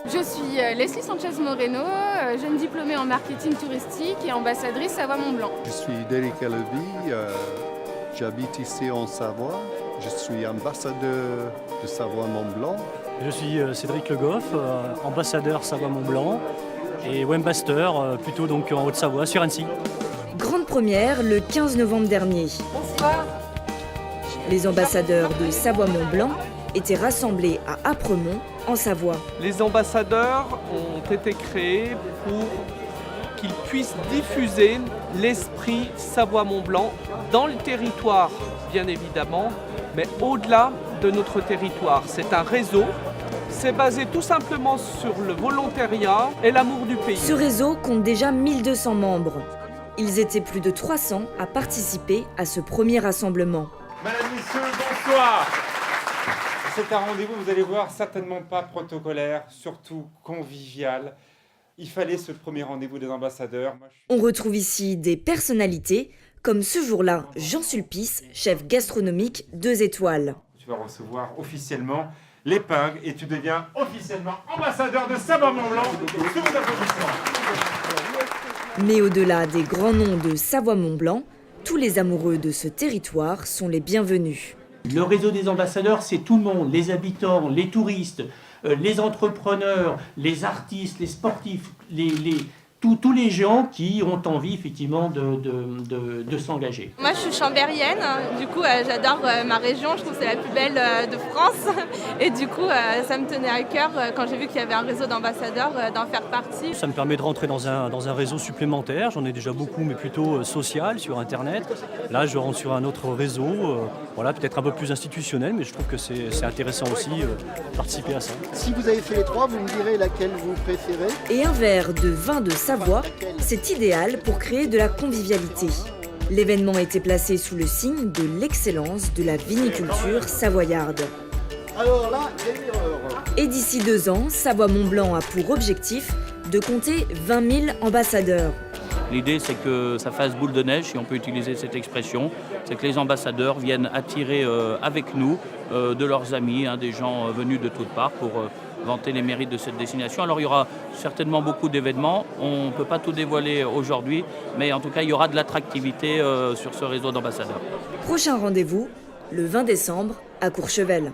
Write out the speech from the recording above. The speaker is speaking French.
Je suis Leslie Sanchez Moreno, jeune diplômée en marketing touristique et ambassadrice Savoie-Mont-Blanc. Je suis Derek Elvy, j'habite ici en Savoie. Je suis ambassadeur de Savoie-Mont-Blanc. Je suis Cédric Le Goff, ambassadeur Savoie-Mont-Blanc et Wembaster, plutôt donc en Haute-Savoie, sur Annecy. Grande première le 15 novembre dernier. Bonsoir. Les ambassadeurs de Savoie-Mont-Blanc étaient rassemblés à Apremont, en Savoie. Les ambassadeurs ont été créés pour qu'ils puissent diffuser l'esprit Savoie-Mont-Blanc dans le territoire, bien évidemment, mais au-delà de notre territoire. C'est un réseau, c'est basé tout simplement sur le volontariat et l'amour du pays. Ce réseau compte déjà 1200 membres. Ils étaient plus de 300 à participer à ce premier rassemblement. Mesdames, Messieurs, bonsoir. C'est un rendez-vous, vous allez voir, certainement pas protocolaire, surtout convivial. Il fallait ce premier rendez-vous des ambassadeurs. On retrouve ici des personnalités, comme ce jour-là, Jean Sulpice, chef gastronomique 2 étoiles. Tu vas recevoir officiellement l'épingle et tu deviens officiellement ambassadeur de Savoie-Mont-Blanc. Sous vos applaudissements. Mais au-delà des grands noms de Savoie-Mont-Blanc, tous les amoureux de ce territoire sont les bienvenus. Le réseau des ambassadeurs, c'est tout le monde, les habitants, les touristes, les entrepreneurs, les artistes, les sportifs, tous les gens qui ont envie effectivement de s'engager. Moi je suis chambérienne, du coup j'adore ma région, je trouve que c'est la plus belle de France et du coup ça me tenait à cœur quand j'ai vu qu'il y avait un réseau d'ambassadeurs d'en faire partie. Ça me permet de rentrer dans un réseau supplémentaire, j'en ai déjà beaucoup mais plutôt social sur internet. Là je rentre sur un autre réseau, voilà, peut-être un peu plus institutionnel, mais je trouve que c'est intéressant aussi de participer à ça. Si vous avez fait les trois, vous me direz laquelle vous préférez. Et un verre de vin de Savoie, c'est idéal pour créer de la convivialité. L'événement était placé sous le signe de l'excellence de la viniculture savoyarde. Alors là, j'ai une erreur. Et d'ici 2 ans, Savoie-Mont-Blanc a pour objectif de compter 20 000 ambassadeurs. L'idée, c'est que ça fasse boule de neige, si on peut utiliser cette expression. C'est que les ambassadeurs viennent attirer avec nous de leurs amis, des gens venus de toutes parts pour vanter les mérites de cette destination. Alors il y aura certainement beaucoup d'événements. On ne peut pas tout dévoiler aujourd'hui, mais en tout cas, il y aura de l'attractivité sur ce réseau d'ambassadeurs. Prochain rendez-vous, le 20 décembre, à Courchevel.